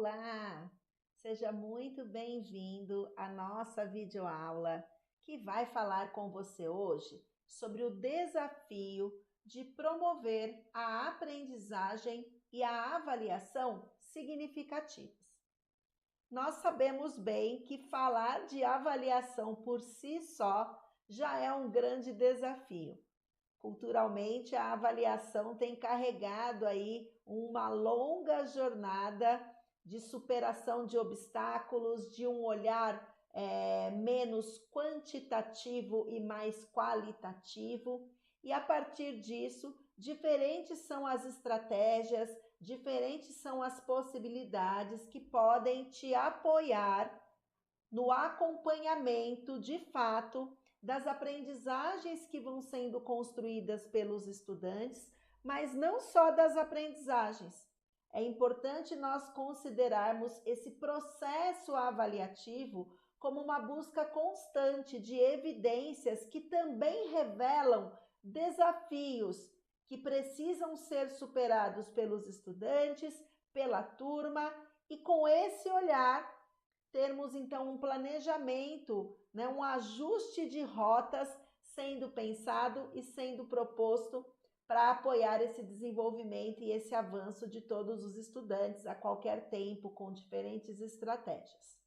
Olá! Seja muito bem-vindo à nossa videoaula que vai falar com você hoje sobre o desafio de promover a aprendizagem e a avaliação significativas. Nós sabemos bem que falar de avaliação por si só já é um grande desafio. Culturalmente, a avaliação tem carregado aí uma longa jornada de superação de obstáculos, de um olhar menos quantitativo e mais qualitativo. E a partir disso, diferentes são as estratégias, diferentes são as possibilidades que podem te apoiar no acompanhamento de fato das aprendizagens que vão sendo construídas pelos estudantes, mas não só das aprendizagens. É importante nós considerarmos esse processo avaliativo como uma busca constante de evidências que também revelam desafios que precisam ser superados pelos estudantes, pela turma, e com esse olhar termos então um planejamento, um ajuste de rotas sendo pensado e sendo proposto para apoiar esse desenvolvimento e esse avanço de todos os estudantes a qualquer tempo, com diferentes estratégias.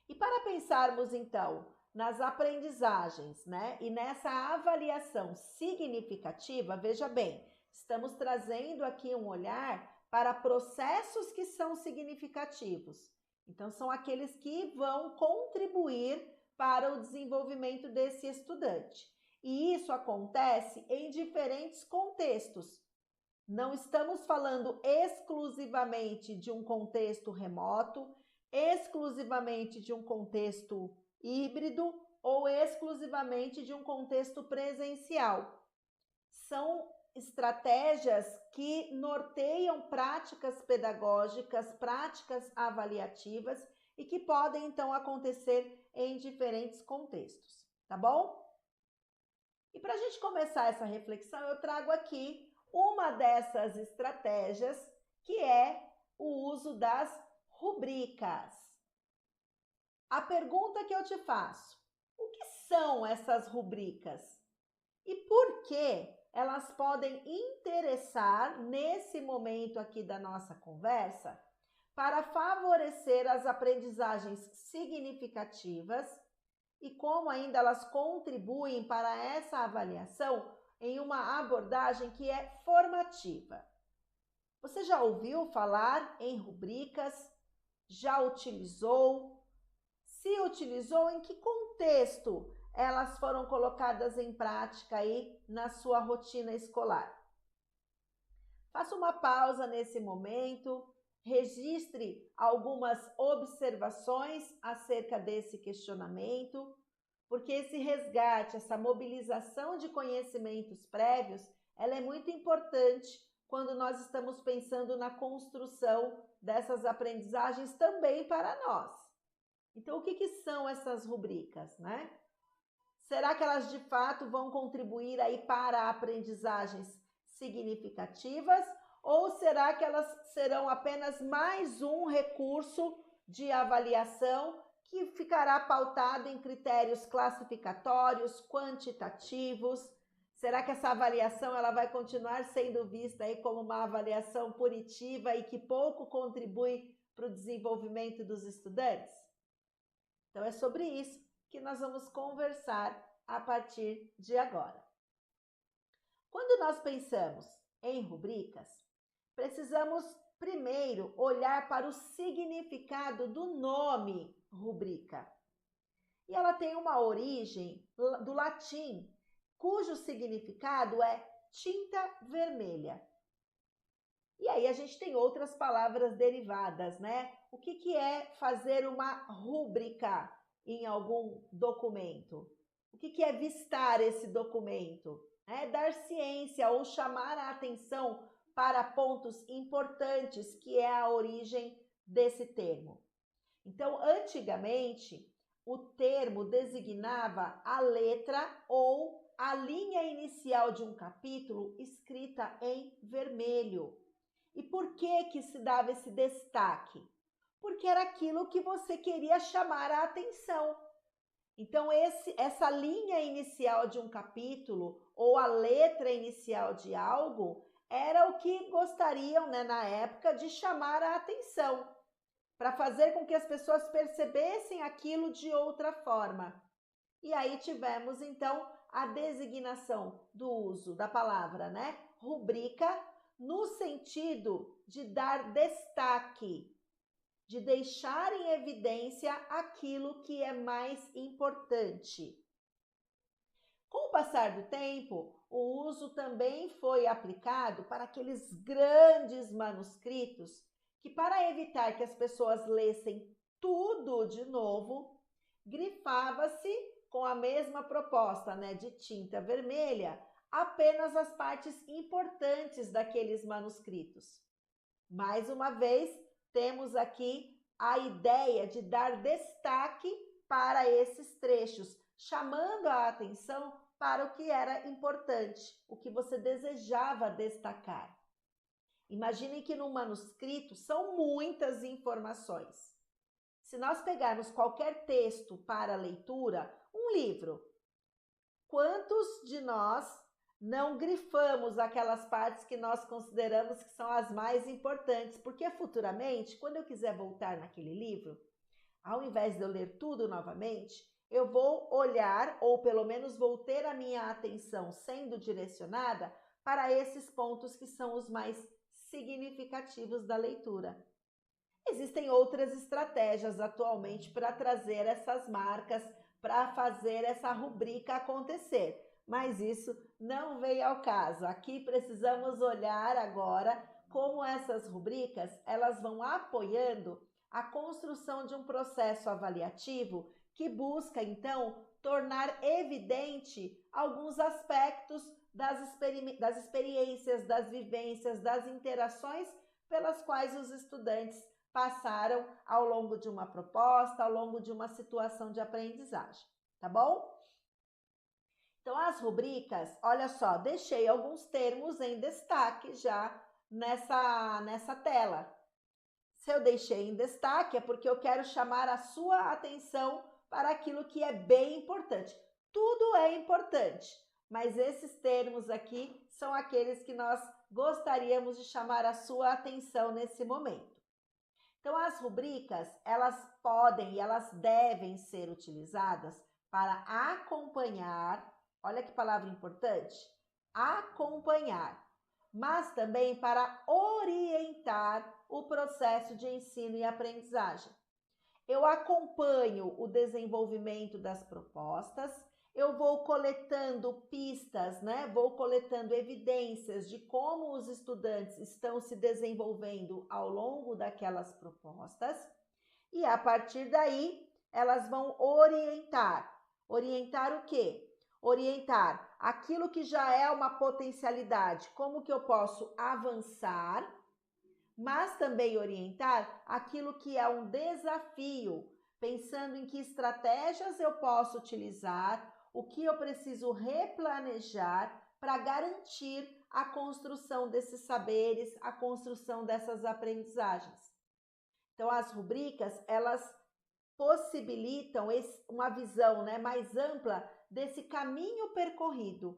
E para pensarmos então nas aprendizagens, e nessa avaliação significativa, veja bem, estamos trazendo aqui um olhar para processos que são significativos. Então, são aqueles que vão contribuir para o desenvolvimento desse estudante. E isso acontece em diferentes contextos. Não estamos falando exclusivamente de um contexto remoto, exclusivamente de um contexto híbrido ou exclusivamente de um contexto presencial. São estratégias que norteiam práticas pedagógicas, práticas avaliativas e que podem então acontecer em diferentes contextos, tá bom? E para a gente começar essa reflexão, eu trago aqui uma dessas estratégias, que é o uso das rubricas. A pergunta que eu te faço: o que são essas rubricas? E por que elas podem interessar nesse momento aqui da nossa conversa para favorecer as aprendizagens significativas e como ainda elas contribuem para essa avaliação em uma abordagem que é formativa. Você já ouviu falar em rubricas? Já utilizou? Se utilizou, em que contexto elas foram colocadas em prática aí na sua rotina escolar? Faça uma pausa nesse momento, registre algumas observações acerca desse questionamento, porque esse resgate, essa mobilização de conhecimentos prévios, ela é muito importante quando nós estamos pensando na construção dessas aprendizagens também para nós. Então, o que são essas rubricas, Será que elas de fato vão contribuir aí para aprendizagens significativas? Ou será que elas serão apenas mais um recurso de avaliação que ficará pautado em critérios classificatórios, quantitativos? Será que essa avaliação ela vai continuar sendo vista aí como uma avaliação punitiva e que pouco contribui para o desenvolvimento dos estudantes? Então, é sobre isso que nós vamos conversar a partir de agora. Quando nós pensamos em rubricas, precisamos primeiro olhar para o significado do nome rubrica. E ela tem uma origem do latim, cujo significado é tinta vermelha. E aí a gente tem outras palavras derivadas, O que é fazer uma rúbrica em algum documento? O que é vistar esse documento? Dar ciência ou chamar a atenção para pontos importantes, que é a origem desse termo. Então, antigamente, o termo designava a letra ou a linha inicial de um capítulo escrita em vermelho. E por que se dava esse destaque? Porque era aquilo que você queria chamar a atenção. Então, essa linha inicial de um capítulo ou a letra inicial de algo era o que gostariam, né, na época, de chamar a atenção, para fazer com que as pessoas percebessem aquilo de outra forma. E aí tivemos, então, a designação do uso da palavra, né, rubrica, no sentido de dar destaque, de deixar em evidência aquilo que é mais importante. Com o passar do tempo, o uso também foi aplicado para aqueles grandes manuscritos que, para evitar que as pessoas lessem tudo de novo, grifava-se com a mesma proposta, né, de tinta vermelha, apenas as partes importantes daqueles manuscritos. Mais uma vez, temos aqui a ideia de dar destaque para esses trechos, chamando a atenção para o que era importante, o que você desejava destacar. Imaginem que no manuscrito são muitas informações. Se nós pegarmos qualquer texto para leitura, um livro, quantos de nós não grifamos aquelas partes que nós consideramos que são as mais importantes? Porque futuramente, quando eu quiser voltar naquele livro, ao invés de eu ler tudo novamente, eu vou olhar, ou pelo menos vou ter a minha atenção sendo direcionada para esses pontos que são os mais significativos da leitura. Existem outras estratégias atualmente para trazer essas marcas, para fazer essa rubrica acontecer, mas isso não veio ao caso. Aqui precisamos olhar agora como essas rubricas elas vão apoiando a construção de um processo avaliativo que busca, então, tornar evidente alguns aspectos das experiências, das vivências, das interações pelas quais os estudantes passaram ao longo de uma proposta, ao longo de uma situação de aprendizagem, tá bom? Então, as rubricas, olha só, deixei alguns termos em destaque já nessa tela. Se eu deixei em destaque é porque eu quero chamar a sua atenção para aquilo que é bem importante. Tudo é importante, mas esses termos aqui são aqueles que nós gostaríamos de chamar a sua atenção nesse momento. Então, as rubricas, elas podem e elas devem ser utilizadas para acompanhar, olha que palavra importante, acompanhar, mas também para orientar o processo de ensino e aprendizagem. Eu acompanho o desenvolvimento das propostas, eu vou coletando pistas, né? Vou coletando evidências de como os estudantes estão se desenvolvendo ao longo daquelas propostas e a partir daí elas vão orientar. Orientar o quê? Orientar aquilo que já é uma potencialidade, como que eu posso avançar, mas também orientar aquilo que é um desafio, pensando em que estratégias eu posso utilizar, o que eu preciso replanejar para garantir a construção desses saberes, a construção dessas aprendizagens. Então, as rubricas, elas possibilitam uma visão, né, mais ampla desse caminho percorrido.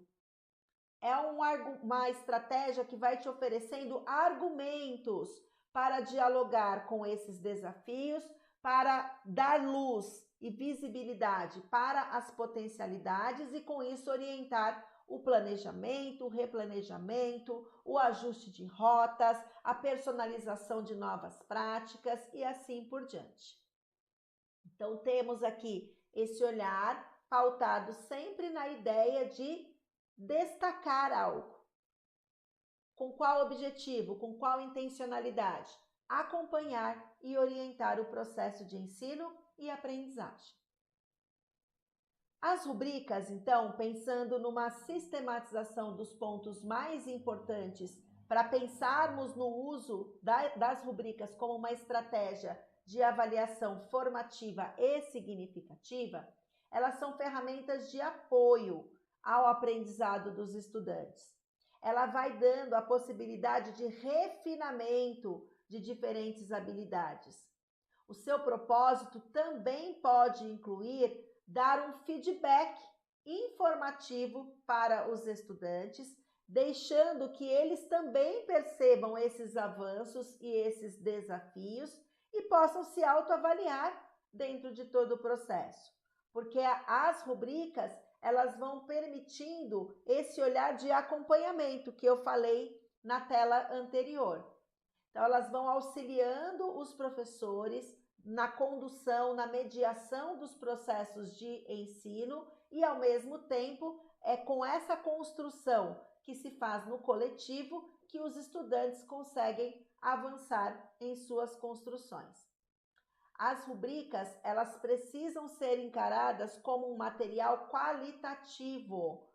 É uma estratégia que vai te oferecendo argumentos para dialogar com esses desafios, para dar luz e visibilidade para as potencialidades e, com isso, orientar o planejamento, o replanejamento, o ajuste de rotas, a personalização de novas práticas e assim por diante. Então, temos aqui esse olhar pautado sempre na ideia de destacar algo. Com qual objetivo? Com qual intencionalidade? Acompanhar e orientar o processo de ensino e aprendizagem. As rubricas, então, pensando numa sistematização dos pontos mais importantes para pensarmos no uso das rubricas como uma estratégia de avaliação formativa e significativa, elas são ferramentas de apoio ao aprendizado dos estudantes. ela vai dando a possibilidade de refinamento de diferentes habilidades. O seu propósito também pode incluir dar um feedback informativo para os estudantes, deixando que eles também percebam esses avanços e esses desafios e possam se autoavaliar dentro de todo o processo. Porque as rubricas, elas vão permitindo esse olhar de acompanhamento que eu falei na tela anterior. Então, elas vão auxiliando os professores na condução, na mediação dos processos de ensino e, ao mesmo tempo, é com essa construção que se faz no coletivo que os estudantes conseguem avançar em suas construções. As rubricas, elas precisam ser encaradas como um material qualitativo.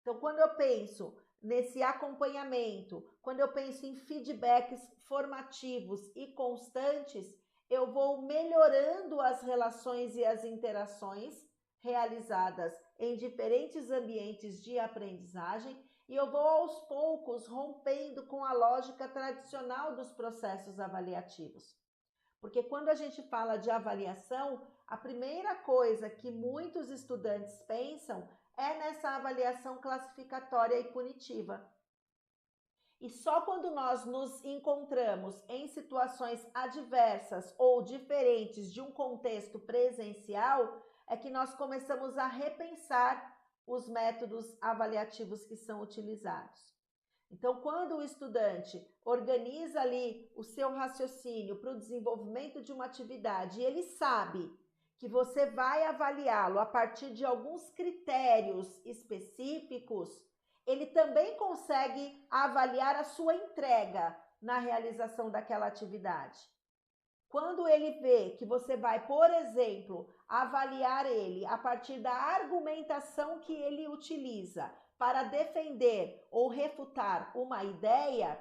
Então, quando eu penso nesse acompanhamento, quando eu penso em feedbacks formativos e constantes, eu vou melhorando as relações e as interações realizadas em diferentes ambientes de aprendizagem e eu vou aos poucos rompendo com a lógica tradicional dos processos avaliativos. Porque quando a gente fala de avaliação, a primeira coisa que muitos estudantes pensam é nessa avaliação classificatória e punitiva. E só quando nós nos encontramos em situações adversas ou diferentes de um contexto presencial, é que nós começamos a repensar os métodos avaliativos que são utilizados. Então, quando o estudante organiza ali o seu raciocínio para o desenvolvimento de uma atividade e ele sabe que você vai avaliá-lo a partir de alguns critérios específicos, ele também consegue avaliar a sua entrega na realização daquela atividade. Quando ele vê que você vai, por exemplo, avaliar ele a partir da argumentação que ele utiliza para defender ou refutar uma ideia,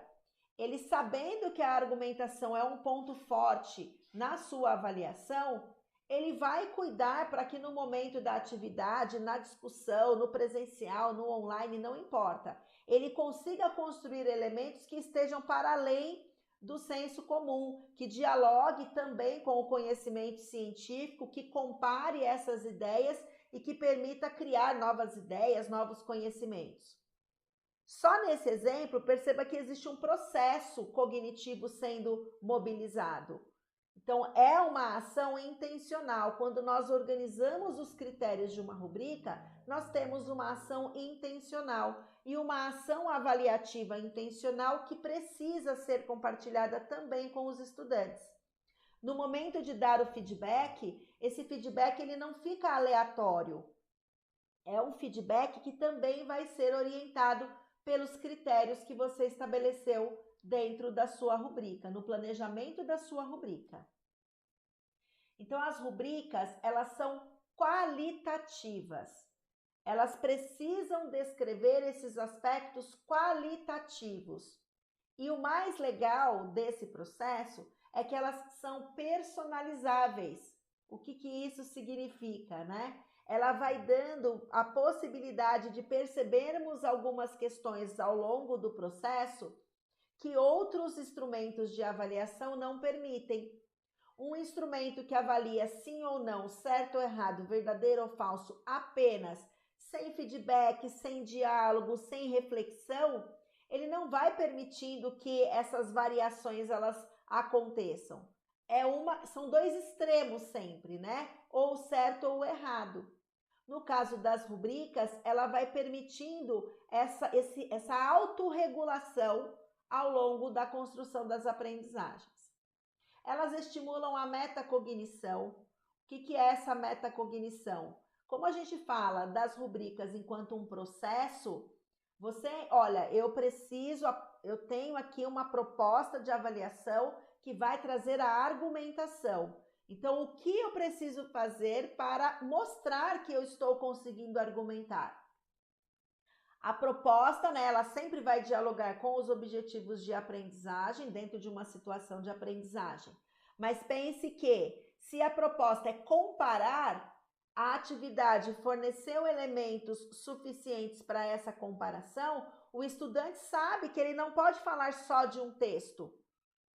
ele sabendo que a argumentação é um ponto forte na sua avaliação, ele vai cuidar para que no momento da atividade, na discussão, no presencial, no online, não importa, ele consiga construir elementos que estejam para além do senso comum, que dialogue também com o conhecimento científico, que compare essas ideias e que permita criar novas ideias, novos conhecimentos. Só nesse exemplo, perceba que existe um processo cognitivo sendo mobilizado. Então, é uma ação intencional. Quando nós organizamos os critérios de uma rubrica, nós temos uma ação intencional e uma ação avaliativa intencional que precisa ser compartilhada também com os estudantes. No momento de dar o feedback, esse feedback ele não fica aleatório. É um feedback que também vai ser orientado pelos critérios que você estabeleceu dentro da sua rubrica, no planejamento da sua rubrica. Então, as rubricas, elas são qualitativas. Elas precisam descrever esses aspectos qualitativos. E o mais legal desse processo é que elas são personalizáveis. O que isso significa, né? Ela vai dando a possibilidade de percebermos algumas questões ao longo do processo que outros instrumentos de avaliação não permitem. Um instrumento que avalia sim ou não, certo ou errado, verdadeiro ou falso, apenas sem feedback, sem diálogo, sem reflexão, ele não vai permitindo que essas variações elas aconteçam. São dois extremos sempre, né? Ou certo ou errado. No caso das rubricas, ela vai permitindo essa autorregulação ao longo da construção das aprendizagens. Elas estimulam a metacognição. O que é essa metacognição? Como a gente fala das rubricas enquanto um processo, eu tenho aqui uma proposta de avaliação que vai trazer a argumentação. Então, o que eu preciso fazer para mostrar que eu estou conseguindo argumentar? A proposta, né, ela sempre vai dialogar com os objetivos de aprendizagem dentro de uma situação de aprendizagem. Mas pense que, se a proposta é comparar, a atividade forneceu elementos suficientes para essa comparação, o estudante sabe que ele não pode falar só de um texto.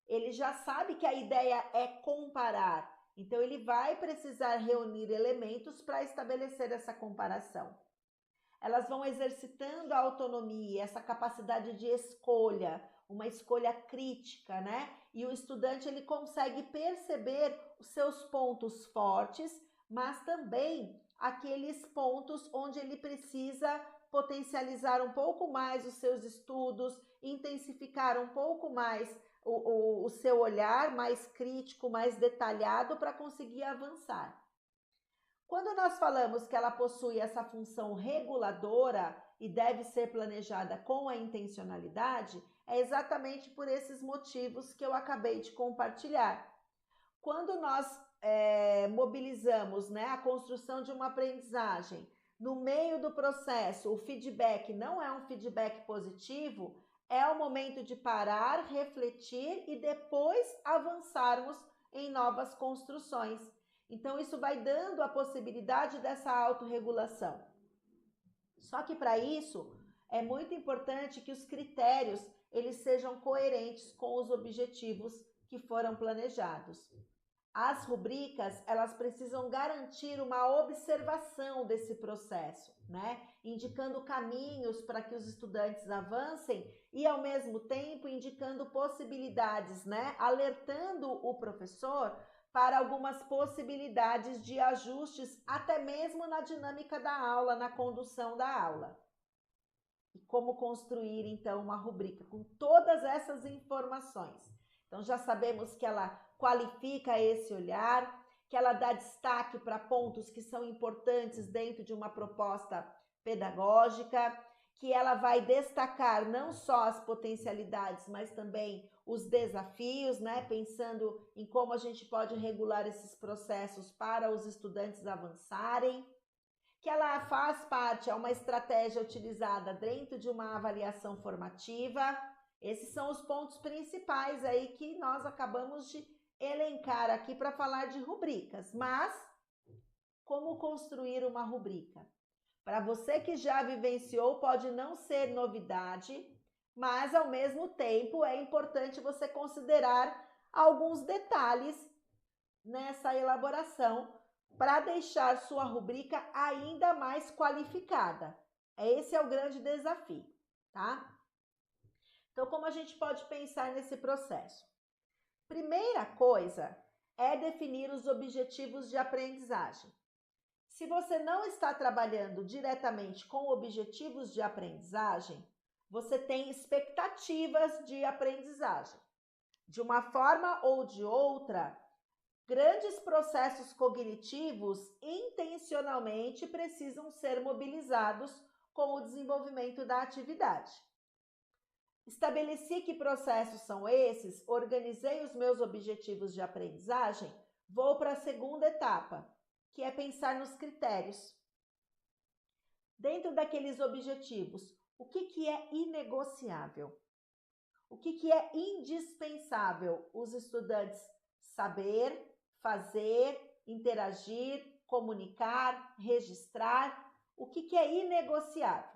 Ele já sabe que a ideia é comparar. Então, ele vai precisar reunir elementos para estabelecer essa comparação. Elas vão exercitando a autonomia, essa capacidade de escolha, uma escolha crítica, né? E o estudante ele consegue perceber os seus pontos fortes, mas também aqueles pontos onde ele precisa potencializar um pouco mais os seus estudos, intensificar um pouco mais o seu olhar mais crítico, mais detalhado para conseguir avançar. Quando nós falamos que ela possui essa função reguladora e deve ser planejada com a intencionalidade, é exatamente por esses motivos que eu acabei de compartilhar. Quando nós mobilizamos, né, a construção de uma aprendizagem, no meio do processo o feedback não é um feedback positivo, é o momento de parar, refletir e depois avançarmos em novas construções. Então, isso vai dando a possibilidade dessa autorregulação. Só que para isso, é muito importante que os critérios eles sejam coerentes com os objetivos que foram planejados. As rubricas, elas precisam garantir uma observação desse processo, né? Indicando caminhos para que os estudantes avancem e, ao mesmo tempo, indicando possibilidades, né? Alertando o professor para algumas possibilidades de ajustes, até mesmo na dinâmica da aula, na condução da aula. E como construir, então, uma rubrica com todas essas informações. Então, já sabemos que ela qualifica esse olhar, que ela dá destaque para pontos que são importantes dentro de uma proposta pedagógica, que ela vai destacar não só as potencialidades, mas também os desafios, né? Pensando em como a gente pode regular esses processos para os estudantes avançarem, que ela faz parte, é uma estratégia utilizada dentro de uma avaliação formativa. Esses são os pontos principais aí que nós acabamos de elencar aqui para falar de rubricas. Mas, como construir uma rubrica? Para você que já vivenciou, pode não ser novidade, mas ao mesmo tempo é importante você considerar alguns detalhes nessa elaboração para deixar sua rubrica ainda mais qualificada. Esse é o grande desafio, tá? Então, como a gente pode pensar nesse processo? Primeira coisa é definir os objetivos de aprendizagem. Se você não está trabalhando diretamente com objetivos de aprendizagem, você tem expectativas de aprendizagem. De uma forma ou de outra, grandes processos cognitivos intencionalmente precisam ser mobilizados com o desenvolvimento da atividade. Estabeleci que processos são esses, organizei os meus objetivos de aprendizagem, vou para a segunda etapa, que é pensar nos critérios. Dentro daqueles objetivos, o que é inegociável? O que é indispensável os estudantes saber, fazer, interagir, comunicar, registrar? O que é inegociável?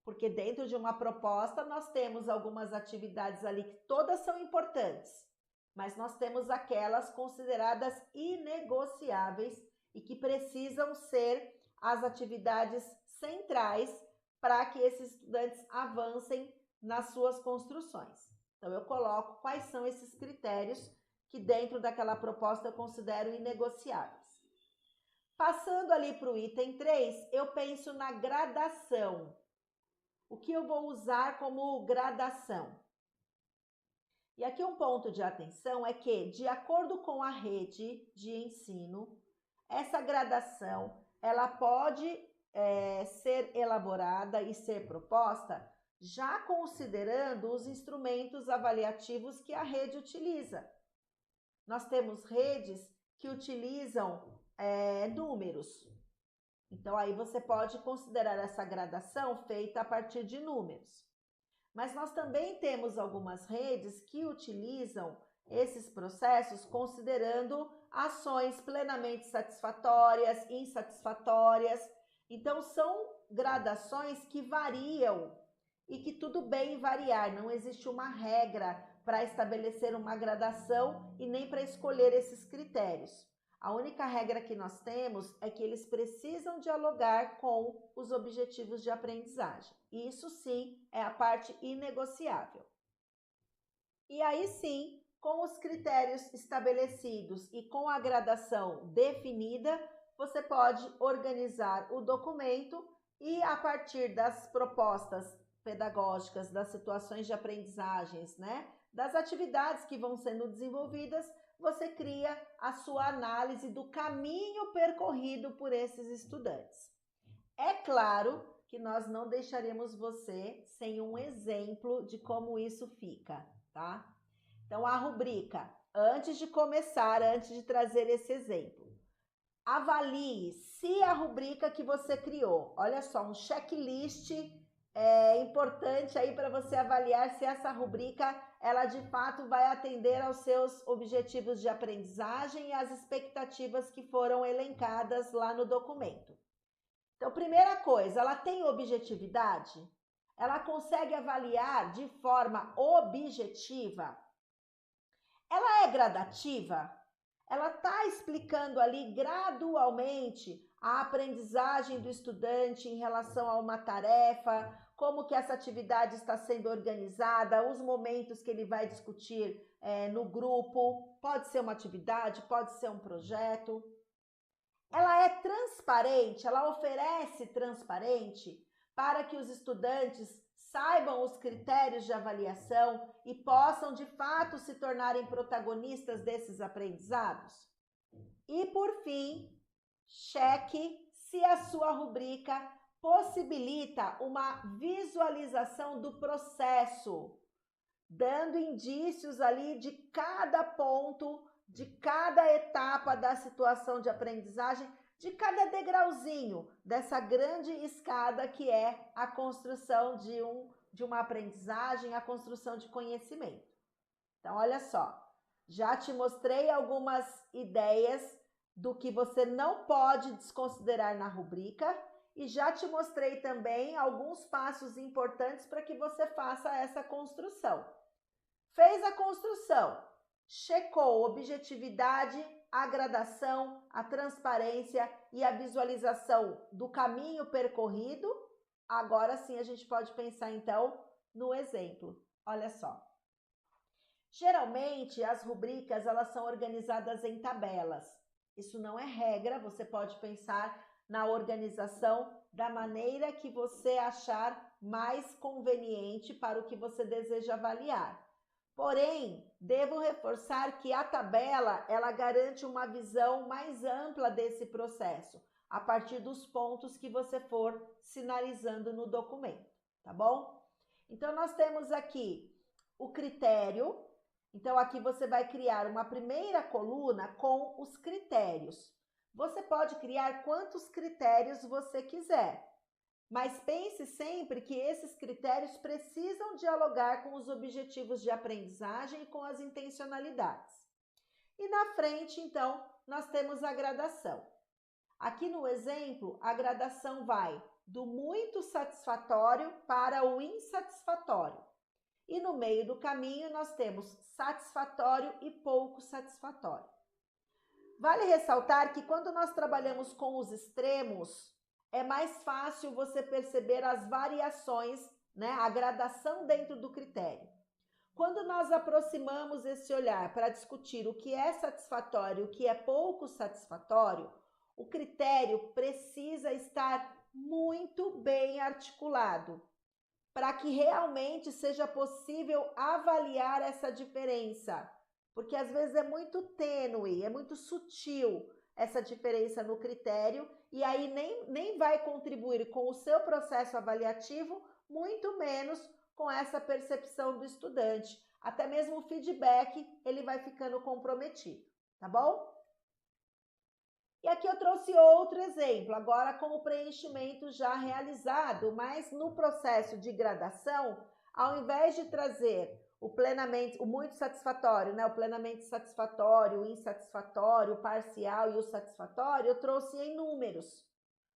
Porque dentro de uma proposta nós temos algumas atividades ali que todas são importantes, mas nós temos aquelas consideradas inegociáveis e que precisam ser as atividades centrais para que esses estudantes avancem nas suas construções. Então, eu coloco quais são esses critérios que dentro daquela proposta eu considero inegociáveis. Passando ali para o item 3, eu penso na gradação. O que eu vou usar como gradação? E aqui um ponto de atenção é que, de acordo com a rede de ensino, essa gradação ela pode ser elaborada e ser proposta já considerando os instrumentos avaliativos que a rede utiliza. Nós temos redes que utilizam números. Então, aí você pode considerar essa gradação feita a partir de números. Mas nós também temos algumas redes que utilizam esses processos considerando ações plenamente satisfatórias, insatisfatórias. Então, são gradações que variam e que tudo bem variar, não existe uma regra para estabelecer uma gradação e nem para escolher esses critérios. A única regra que nós temos é que eles precisam dialogar com os objetivos de aprendizagem. E isso sim é a parte inegociável. E aí sim, com os critérios estabelecidos e com a gradação definida, você pode organizar o documento e, a partir das propostas pedagógicas, das situações de aprendizagens, né, das atividades que vão sendo desenvolvidas, você cria a sua análise do caminho percorrido por esses estudantes. É claro que nós não deixaremos você sem um exemplo de como isso fica, tá? Então, a rubrica, antes de começar, antes de trazer esse exemplo, avalie se a rubrica que você criou, olha só, um checklist importante aí para você avaliar se essa rubrica, ela de fato vai atender aos seus objetivos de aprendizagem e às expectativas que foram elencadas lá no documento. Então, primeira coisa, ela tem objetividade? Ela consegue avaliar de forma objetiva? Ela é gradativa? Ela está explicando ali gradualmente a aprendizagem do estudante em relação a uma tarefa, como que essa atividade está sendo organizada, os momentos que ele vai discutir no grupo, pode ser uma atividade, pode ser um projeto. Ela é transparente, ela oferece transparente para que os estudantes saibam os critérios de avaliação e possam de fato se tornarem protagonistas desses aprendizados. E por fim, cheque se a sua rubrica possibilita uma visualização do processo, dando indícios ali de cada ponto, de cada etapa da situação de aprendizagem, de cada degrauzinho dessa grande escada que é a construção de uma aprendizagem, a construção de conhecimento. Então, olha só, já te mostrei algumas ideias do que você não pode desconsiderar na rubrica e já te mostrei também alguns passos importantes para que você faça essa construção. Fez a construção, checou objetividade, a gradação, a transparência e a visualização do caminho percorrido. Agora sim a gente pode pensar então no exemplo. Olha só. Geralmente as rubricas elas são organizadas em tabelas. Isso não é regra, você pode pensar na organização da maneira que você achar mais conveniente para o que você deseja avaliar. Porém, devo reforçar que a tabela, ela garante uma visão mais ampla desse processo, a partir dos pontos que você for sinalizando no documento, tá bom? Então, nós temos aqui o critério. Então, aqui você vai criar uma primeira coluna com os critérios. Você pode criar quantos critérios você quiser. Mas pense sempre que esses critérios precisam dialogar com os objetivos de aprendizagem e com as intencionalidades. E na frente, então, nós temos a gradação. Aqui no exemplo, a gradação vai do muito satisfatório para o insatisfatório. E no meio do caminho, nós temos satisfatório e pouco satisfatório. Vale ressaltar que quando nós trabalhamos com os extremos, é mais fácil você perceber as variações, né, a gradação dentro do critério. Quando nós aproximamos esse olhar para discutir o que é satisfatório e o que é pouco satisfatório, o critério precisa estar muito bem articulado para que realmente seja possível avaliar essa diferença. Porque às vezes é muito tênue, é muito sutil essa diferença no critério e aí nem vai contribuir com o seu processo avaliativo, muito menos com essa percepção do estudante. Até mesmo o feedback, ele vai ficando comprometido, tá bom? E aqui eu trouxe outro exemplo, agora com o preenchimento já realizado, mas no processo de gradação, ao invés de trazer o muito satisfatório, né? O plenamente satisfatório, o insatisfatório, o parcial e o satisfatório, eu trouxe em números,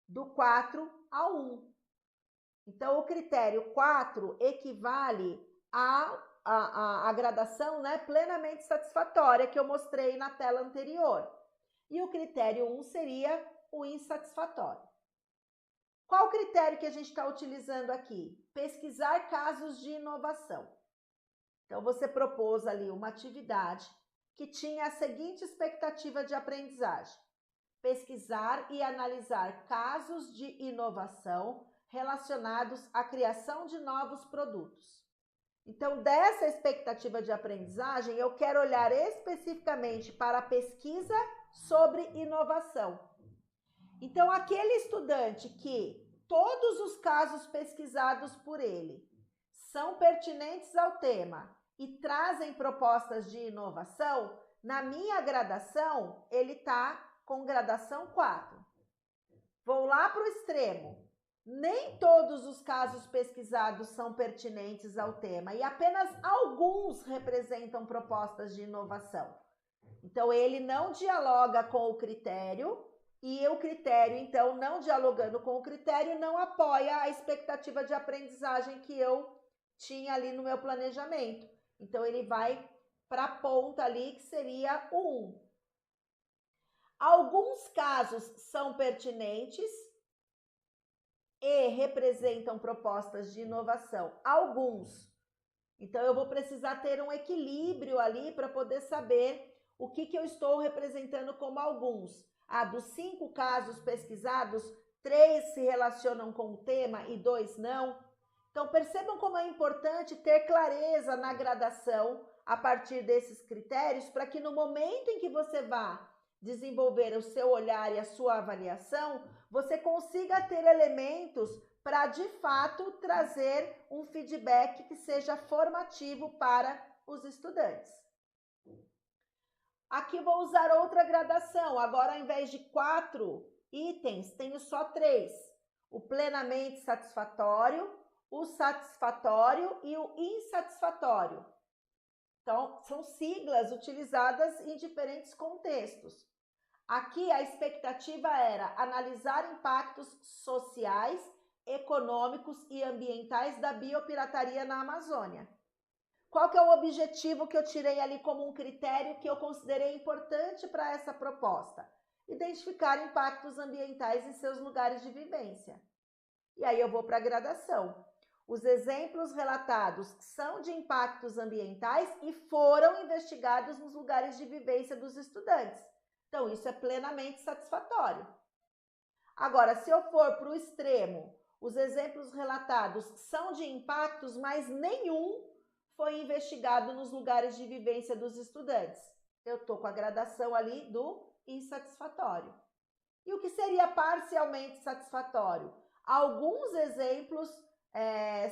do 4 ao 1. Então, o critério 4 equivale à gradação, né, plenamente satisfatória que eu mostrei na tela anterior. E o critério 1 seria o insatisfatório. Qual o critério que a gente está utilizando aqui? Pesquisar casos de inovação. Então, você propôs ali uma atividade que tinha a seguinte expectativa de aprendizagem: pesquisar e analisar casos de inovação relacionados à criação de novos produtos. Então, dessa expectativa de aprendizagem, eu quero olhar especificamente para a pesquisa sobre inovação. Então, aquele estudante que todos os casos pesquisados por ele são pertinentes ao tema e trazem propostas de inovação, na minha gradação, ele está com gradação 4. Vou lá para o extremo. Nem todos os casos pesquisados são pertinentes ao tema e apenas alguns representam propostas de inovação. Então, ele não dialoga com o critério e o critério, então, não dialogando com o critério, não apoia a expectativa de aprendizagem que eu tinha ali no meu planejamento. Então, ele vai para a ponta ali, que seria o 1. Alguns casos são pertinentes e representam propostas de inovação. Alguns. Então, eu vou precisar ter um equilíbrio ali para poder saber o que eu estou representando como alguns. Dos 5 casos pesquisados, 3 se relacionam com o tema e 2 não. Então, percebam como é importante ter clareza na gradação a partir desses critérios, para que no momento em que você vá desenvolver o seu olhar e a sua avaliação, você consiga ter elementos para, de fato, trazer um feedback que seja formativo para os estudantes. Aqui vou usar outra gradação. Agora, ao invés de 4 itens, tenho só 3. O plenamente satisfatório, o satisfatório e o insatisfatório. Então, são siglas utilizadas em diferentes contextos. Aqui, a expectativa era analisar impactos sociais, econômicos e ambientais da biopirataria na Amazônia. Qual que é o objetivo que eu tirei ali como um critério que eu considerei importante para essa proposta? Identificar impactos ambientais em seus lugares de vivência. E aí eu vou para a gradação. Os exemplos relatados são de impactos ambientais e foram investigados nos lugares de vivência dos estudantes. Então, isso é plenamente satisfatório. Agora, se eu for para o extremo, os exemplos relatados são de impactos, mas nenhum foi investigado nos lugares de vivência dos estudantes. Eu estou com a gradação ali do insatisfatório. E o que seria parcialmente satisfatório? Alguns exemplos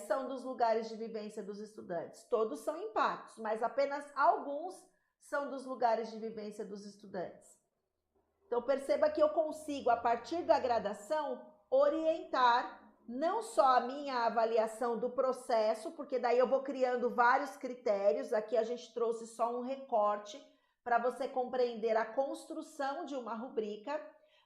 são dos lugares de vivência dos estudantes. Todos são impactos, mas apenas alguns são dos lugares de vivência dos estudantes. Então, perceba que eu consigo, a partir da gradação, orientar não só a minha avaliação do processo, porque daí eu vou criando vários critérios. Aqui a gente trouxe só um recorte para você compreender a construção de uma rubrica,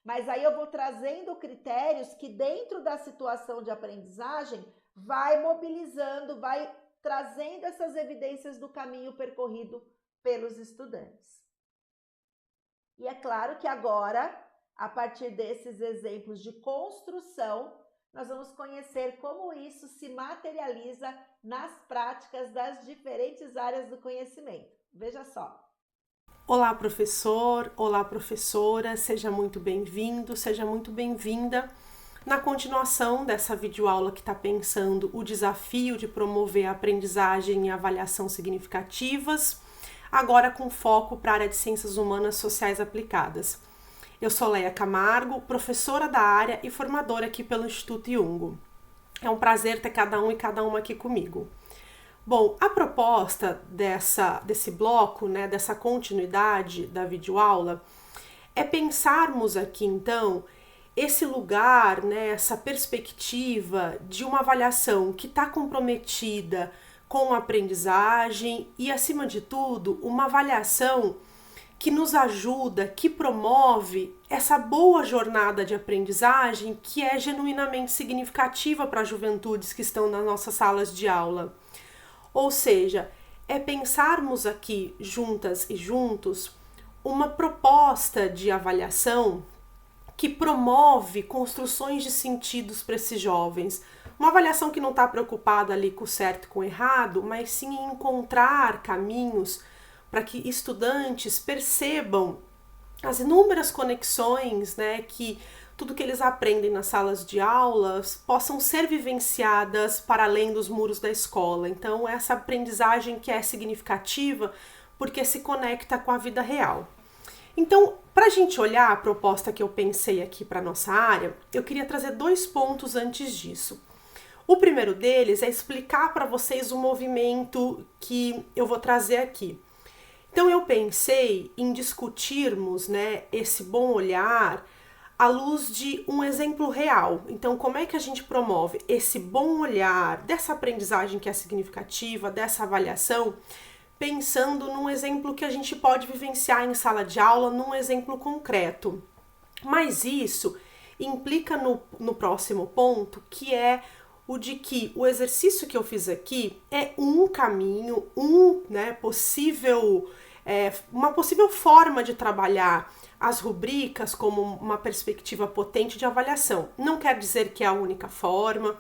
mas aí eu vou trazendo critérios que dentro da situação de aprendizagem vai mobilizando, vai trazendo essas evidências do caminho percorrido pelos estudantes. E é claro que agora, a partir desses exemplos de construção, nós vamos conhecer como isso se materializa nas práticas das diferentes áreas do conhecimento. Veja só. Olá, professor, olá, professora, seja muito bem-vindo, seja muito bem-vinda. Na continuação dessa videoaula que está pensando o desafio de promover a aprendizagem e avaliação significativas, agora com foco para a área de Ciências Humanas Sociais Aplicadas. Eu sou Leia Camargo, professora da área e formadora aqui pelo Instituto Iungo. É um prazer ter cada um e cada uma aqui comigo. Bom, a proposta desse bloco, né, dessa continuidade da videoaula, é pensarmos aqui, então, esse lugar, né, essa perspectiva de uma avaliação que está comprometida com a aprendizagem e, acima de tudo, uma avaliação que nos ajuda, que promove essa boa jornada de aprendizagem que é genuinamente significativa para as juventudes que estão nas nossas salas de aula. Ou seja, é pensarmos aqui juntas e juntos uma proposta de avaliação que promove construções de sentidos para esses jovens. Uma avaliação que não está preocupada ali com o certo e com o errado, mas sim em encontrar caminhos para que estudantes percebam as inúmeras conexões, né, que tudo que eles aprendem nas salas de aulas possam ser vivenciadas para além dos muros da escola. Então, essa aprendizagem que é significativa porque se conecta com a vida real. Então, para a gente olhar a proposta que eu pensei aqui para a nossa área, eu queria trazer 2 pontos antes disso. O primeiro deles é explicar para vocês o movimento que eu vou trazer aqui. Então, eu pensei em discutirmos, né, esse bom olhar à luz de um exemplo real. Então, como é que a gente promove esse bom olhar, dessa aprendizagem que é significativa, dessa avaliação, pensando num exemplo que a gente pode vivenciar em sala de aula, num exemplo concreto. Mas isso implica no próximo ponto, que é o de que o exercício que eu fiz aqui é um caminho, uma possível forma de trabalhar as rubricas como uma perspectiva potente de avaliação. Não quer dizer que é a única forma,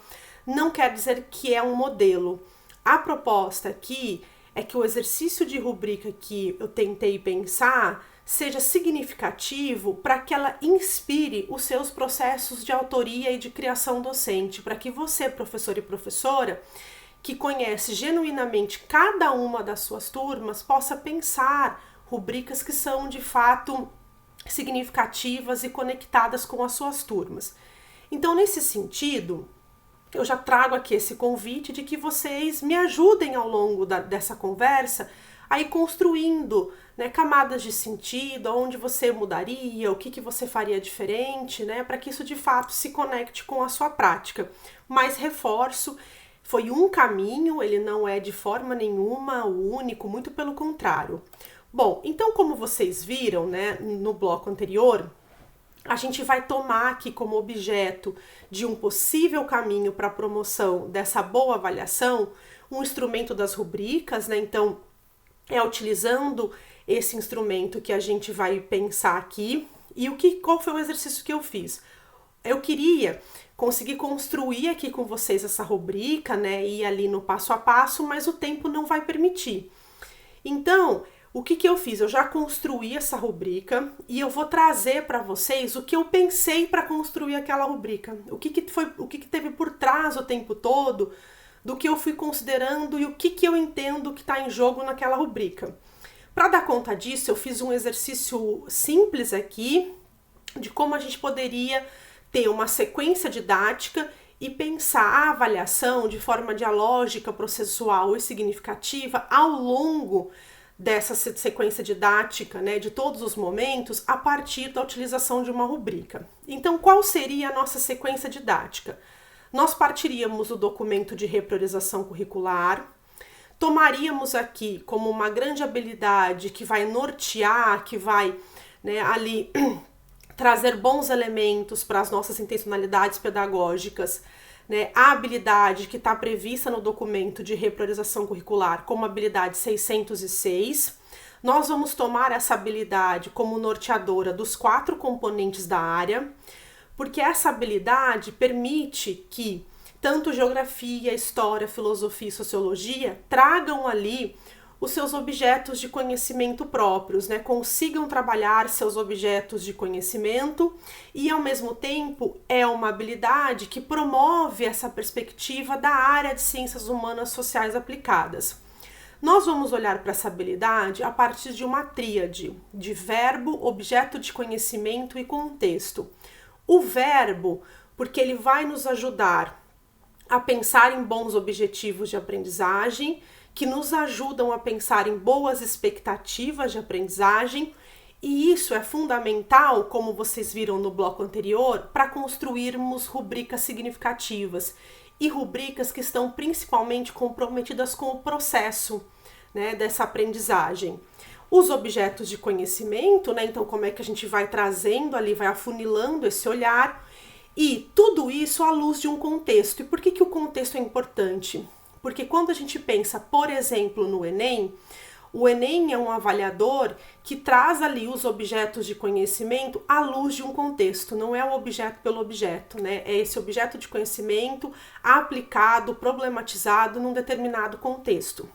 não quer dizer que é um modelo. A proposta aqui é que o exercício de rubrica que eu tentei pensar seja significativo para que ela inspire os seus processos de autoria e de criação docente, para que você, professor e professora, que conhece genuinamente cada uma das suas turmas, possa pensar rubricas que são de fato significativas e conectadas com as suas turmas. Então, nesse sentido, eu já trago aqui esse convite de que vocês me ajudem ao longo dessa conversa a ir construindo, né, camadas de sentido, onde você mudaria, o que você faria diferente, né, para que isso de fato se conecte com a sua prática. Mas reforço, foi um caminho, ele não é de forma nenhuma o único, muito pelo contrário. Bom, então como vocês viram, né, no bloco anterior, a gente vai tomar aqui como objeto de um possível caminho para a promoção dessa boa avaliação um instrumento das rubricas, né? Então, é utilizando esse instrumento que a gente vai pensar aqui. E qual foi o exercício que eu fiz? Eu queria conseguir construir aqui com vocês essa rubrica, né? Ir ali no passo a passo, mas o tempo não vai permitir. Então, o que eu fiz? Eu já construí essa rubrica e eu vou trazer para vocês o que eu pensei para construir aquela rubrica. O que teve por trás o tempo todo do que eu fui considerando e o que eu entendo que está em jogo naquela rubrica. Para dar conta disso, eu fiz um exercício simples aqui de como a gente poderia ter uma sequência didática e pensar a avaliação de forma dialógica, processual e significativa ao longo dessa sequência didática, né, de todos os momentos, a partir da utilização de uma rubrica. Então, qual seria a nossa sequência didática? Nós partiríamos do documento de repriorização curricular, tomaríamos aqui como uma grande habilidade que vai nortear, que vai, né, ali trazer bons elementos para as nossas intencionalidades pedagógicas, né, a habilidade que está prevista no documento de repriorização curricular como habilidade 606. Nós vamos tomar essa habilidade como norteadora dos 4 componentes da área, porque essa habilidade permite que tanto geografia, história, filosofia e sociologia tragam ali os seus objetos de conhecimento próprios, né? Consigam trabalhar seus objetos de conhecimento e, ao mesmo tempo, é uma habilidade que promove essa perspectiva da área de ciências humanas sociais aplicadas. Nós vamos olhar para essa habilidade a partir de uma tríade de verbo, objeto de conhecimento e contexto. O verbo, porque ele vai nos ajudar a pensar em bons objetivos de aprendizagem, que nos ajudam a pensar em boas expectativas de aprendizagem, e isso é fundamental, como vocês viram no bloco anterior, para construirmos rubricas significativas e rubricas que estão principalmente comprometidas com o processo, né, dessa aprendizagem. os objetos de conhecimento, né? Então, como é que a gente vai trazendo ali, vai afunilando esse olhar, e tudo isso à luz de um contexto. E por que o contexto é importante? Porque quando a gente pensa, por exemplo, no Enem, o Enem é um avaliador que traz ali os objetos de conhecimento à luz de um contexto, não é o objeto pelo objeto, né? É esse objeto de conhecimento aplicado, problematizado num determinado contexto.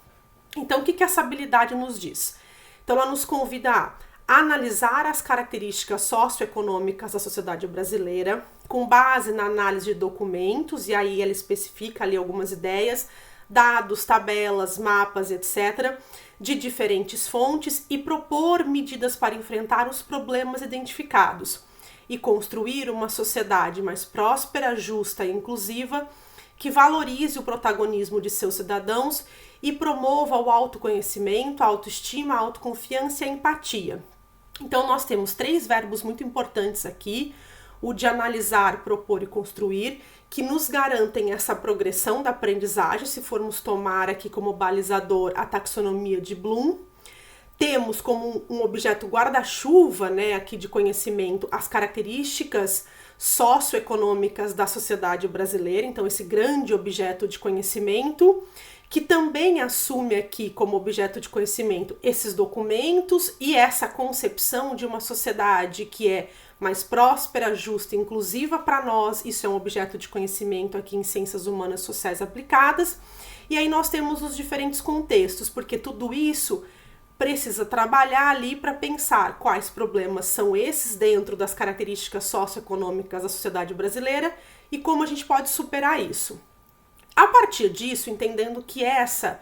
Então, o que essa habilidade nos diz? Então, ela nos convida a analisar as características socioeconômicas da sociedade brasileira, com base na análise de documentos, e aí ela especifica ali algumas ideias, dados, tabelas, mapas, etc., de diferentes fontes, e propor medidas para enfrentar os problemas identificados e construir uma sociedade mais próspera, justa e inclusiva, que valorize o protagonismo de seus cidadãos e promova o autoconhecimento, a autoestima, a autoconfiança e a empatia. Então, nós temos 3 verbos muito importantes aqui: o de analisar, propor e construir, que nos garantem essa progressão da aprendizagem, se formos tomar aqui como balizador a taxonomia de Bloom. Temos como um objeto guarda-chuva, né, aqui de conhecimento, as características socioeconômicas da sociedade brasileira, então esse grande objeto de conhecimento, que também assume aqui como objeto de conhecimento esses documentos e essa concepção de uma sociedade que é mais próspera, justa e inclusiva para nós. Isso é um objeto de conhecimento aqui em Ciências Humanas Sociais Aplicadas. E aí nós temos os diferentes contextos, porque tudo isso precisa trabalhar ali para pensar quais problemas são esses dentro das características socioeconômicas da sociedade brasileira e como a gente pode superar isso. A partir disso, entendendo que essa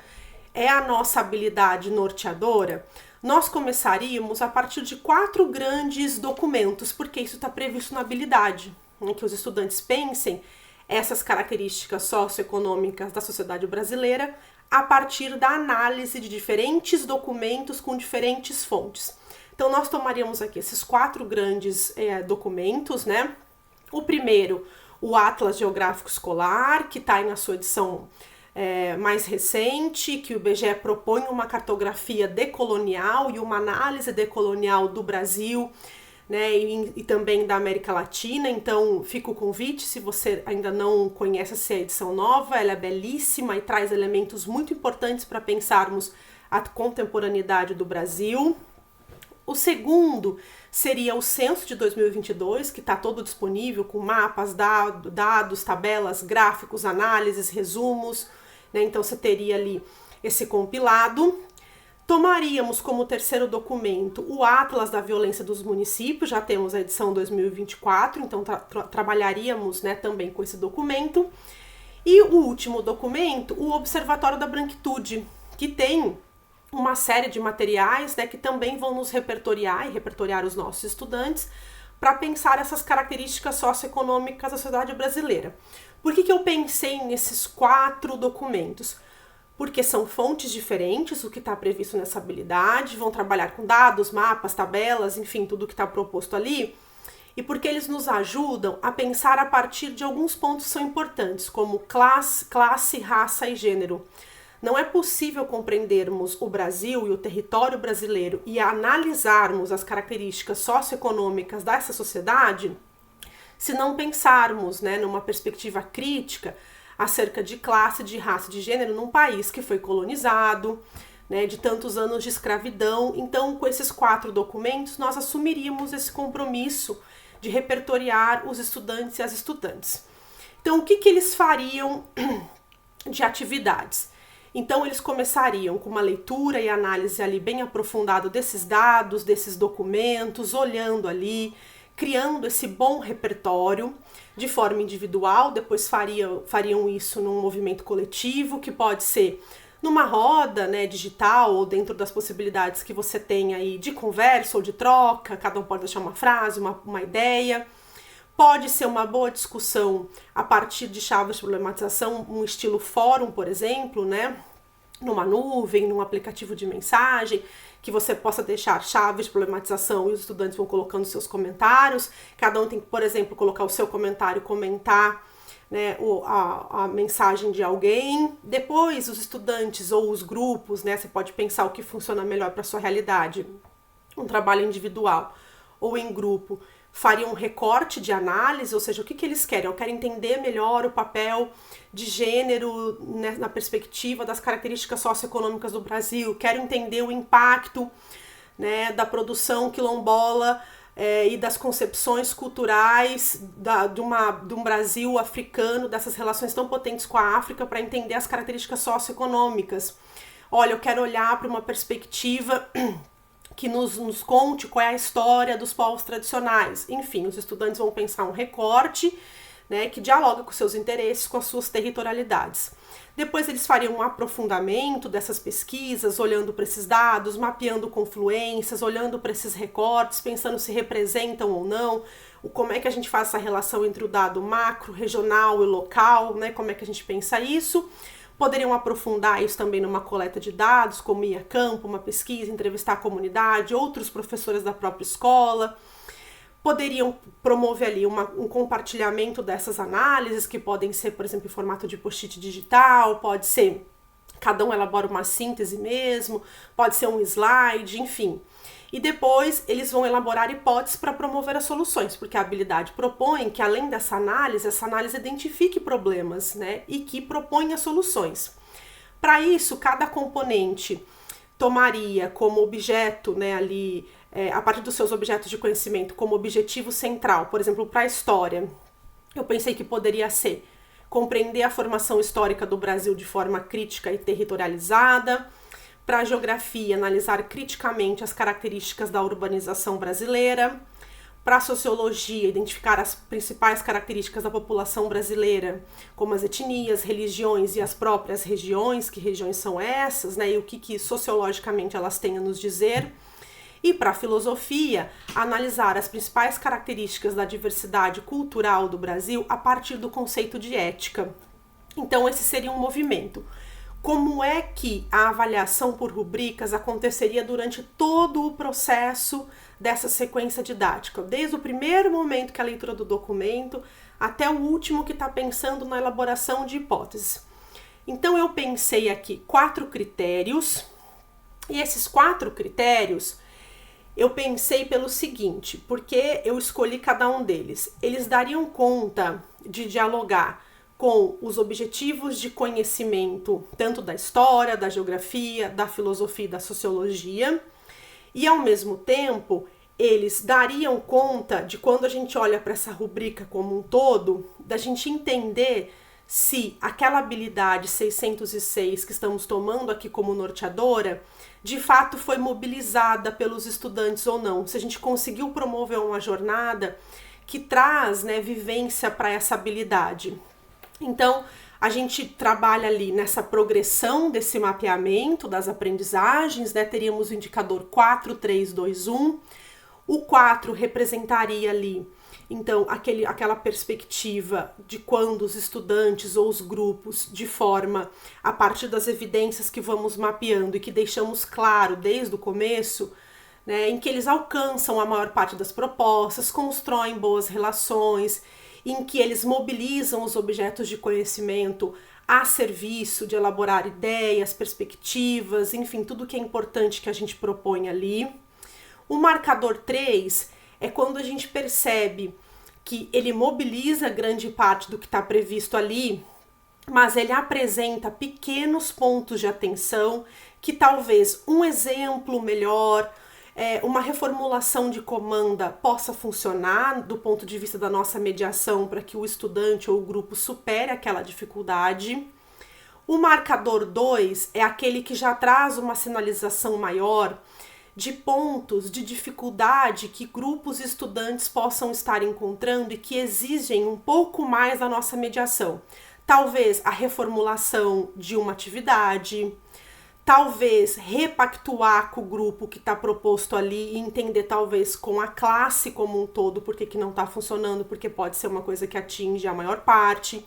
é a nossa habilidade norteadora, nós começaríamos a partir de 4 grandes documentos, porque isso está previsto na habilidade, né, que os estudantes pensem essas características socioeconômicas da sociedade brasileira a partir da análise de diferentes documentos com diferentes fontes. Então, nós tomaríamos aqui esses 4 grandes documentos, né? O primeiro, o Atlas Geográfico Escolar, que está aí na sua edição mais recente, que o IBGE propõe uma cartografia decolonial e uma análise decolonial do Brasil, né, e também da América Latina. Então fica o convite, se você ainda não conhece essa edição nova, ela é belíssima e traz elementos muito importantes para pensarmos a contemporaneidade do Brasil. O segundo seria o censo de 2022, que está todo disponível com mapas, dados, tabelas, gráficos, análises, resumos, né? Então você teria ali esse compilado. Tomaríamos como terceiro documento o Atlas da Violência dos Municípios, já temos a edição 2024, então trabalharíamos, né, também com esse documento. E o último documento, o Observatório da Branquitude, que tem uma série de materiais, né, que também vão nos repertoriar e repertoriar os nossos estudantes para pensar essas características socioeconômicas da sociedade brasileira. Por que eu pensei nesses 4 documentos? Porque são fontes diferentes, o que está previsto nessa habilidade, vão trabalhar com dados, mapas, tabelas, enfim, tudo que está proposto ali, e porque eles nos ajudam a pensar a partir de alguns pontos que são importantes, como classe, raça e gênero. Não é possível compreendermos o Brasil e o território brasileiro e analisarmos as características socioeconômicas dessa sociedade se não pensarmos, né, numa perspectiva crítica acerca de classe, de raça e de gênero num país que foi colonizado, né, de tantos anos de escravidão. Então, com esses 4 documentos, nós assumiríamos esse compromisso de repertoriar os estudantes e as estudantes. Então, o que eles fariam de atividades? Então, eles começariam com uma leitura e análise ali bem aprofundada desses dados, desses documentos, olhando ali, criando esse bom repertório de forma individual. Depois fariam isso num movimento coletivo, que pode ser numa roda, né, digital, ou dentro das possibilidades que você tem aí de conversa ou de troca, cada um pode deixar uma frase, uma ideia. Pode ser uma boa discussão a partir de chaves de problematização, um estilo fórum, por exemplo, né, numa nuvem, num aplicativo de mensagem, que você possa deixar chaves de problematização e os estudantes vão colocando seus comentários. Cada um tem que, por exemplo, colocar o seu comentário, comentar né, a mensagem de alguém. Depois os estudantes ou os grupos, né, você pode pensar o que funciona melhor para a sua realidade, um trabalho individual ou em grupo, fariam um recorte de análise, ou seja, o que eles querem? Eu quero entender melhor o papel de gênero, né, na perspectiva das características socioeconômicas do Brasil, quero entender o impacto, né, da produção quilombola e das concepções culturais de um Brasil africano, dessas relações tão potentes com a África, para entender as características socioeconômicas. Olha, eu quero olhar para uma perspectiva que nos conte qual é a história dos povos tradicionais. Enfim, os estudantes vão pensar um recorte, né, que dialoga com seus interesses, com as suas territorialidades. Depois eles fariam um aprofundamento dessas pesquisas, olhando para esses dados, mapeando confluências, olhando para esses recortes, pensando se representam ou não, como é que a gente faz essa relação entre o dado macro, regional e local, né, como é que a gente pensa isso. Poderiam aprofundar isso também numa coleta de dados, como ir a campo, uma pesquisa, entrevistar a comunidade, outros professores da própria escola. Poderiam promover ali um compartilhamento dessas análises, que podem ser, por exemplo, em formato de post-it digital, pode ser, cada um elabora uma síntese mesmo, pode ser um slide, enfim. E depois eles vão elaborar hipóteses para promover as soluções, porque a habilidade propõe que, além dessa análise, essa análise identifique problemas, né, e que proponha soluções. Para isso, cada componente tomaria como objeto, né, ali, a partir dos seus objetos de conhecimento, como objetivo central. Por exemplo, para a história, eu pensei que poderia ser compreender a formação histórica do Brasil de forma crítica e territorializada. Para a geografia, analisar criticamente as características da urbanização brasileira. Para a sociologia, identificar as principais características da população brasileira, como as etnias, religiões e as próprias regiões, que regiões são essas, né, e o que sociologicamente elas têm a nos dizer. E para a filosofia, analisar as principais características da diversidade cultural do Brasil a partir do conceito de ética. Então, esse seria um movimento. Como é que a avaliação por rubricas aconteceria durante todo o processo dessa sequência didática, desde o primeiro momento que é a leitura do documento até o último que está pensando na elaboração de hipóteses. Então eu pensei aqui 4 critérios, e esses 4 critérios eu pensei pelo seguinte, porque eu escolhi cada um deles. Eles dariam conta de dialogar com os objetivos de conhecimento, tanto da história, da geografia, da filosofia e da sociologia, e ao mesmo tempo eles dariam conta de, quando a gente olha para essa rubrica como um todo, da gente entender se aquela habilidade 606 que estamos tomando aqui como norteadora, de fato foi mobilizada pelos estudantes ou não, se a gente conseguiu promover uma jornada que traz, né, vivência para essa habilidade. Então, a gente trabalha ali nessa progressão desse mapeamento das aprendizagens, né? Teríamos o indicador 4, 3, 2, 1. O 4 representaria ali, então, aquela perspectiva de quando os estudantes ou os grupos, de forma, a partir das evidências que vamos mapeando e que deixamos claro desde o começo, né, em que eles alcançam a maior parte das propostas, constroem boas relações, em que eles mobilizam os objetos de conhecimento a serviço de elaborar ideias, perspectivas, enfim, tudo que é importante que a gente propõe ali. O marcador 3 é quando a gente percebe que ele mobiliza grande parte do que está previsto ali, mas ele apresenta pequenos pontos de atenção que talvez um exemplo melhor, uma reformulação de comanda possa funcionar do ponto de vista da nossa mediação para que o estudante ou o grupo supere aquela dificuldade. O marcador 2 é aquele que já traz uma sinalização maior de pontos de dificuldade que grupos e estudantes possam estar encontrando e que exigem um pouco mais da nossa mediação. Talvez a reformulação de uma atividade, talvez repactuar com o grupo que está proposto ali e entender talvez com a classe como um todo por que não está funcionando, porque pode ser uma coisa que atinge a maior parte.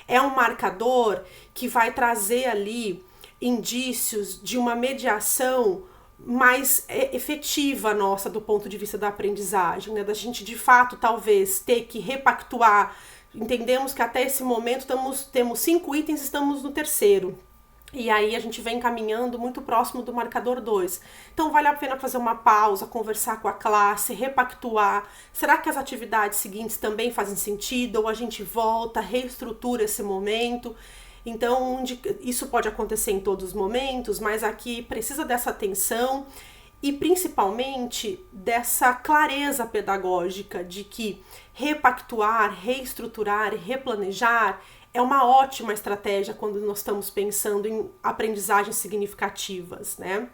É um marcador que vai trazer ali indícios de uma mediação mais efetiva nossa do ponto de vista da aprendizagem, né? Da gente de fato talvez ter que repactuar entendemos que até esse momento temos 5 itens, estamos no terceiro. E aí a gente vem caminhando muito próximo do marcador 2. Então vale a pena fazer uma pausa, conversar com a classe, repactuar. Será que as atividades seguintes também fazem sentido? Ou a gente volta, reestrutura esse momento? Então isso pode acontecer em todos os momentos, mas aqui precisa dessa atenção e principalmente dessa clareza pedagógica de que repactuar, reestruturar, replanejar é uma ótima estratégia quando nós estamos pensando em aprendizagens significativas, né?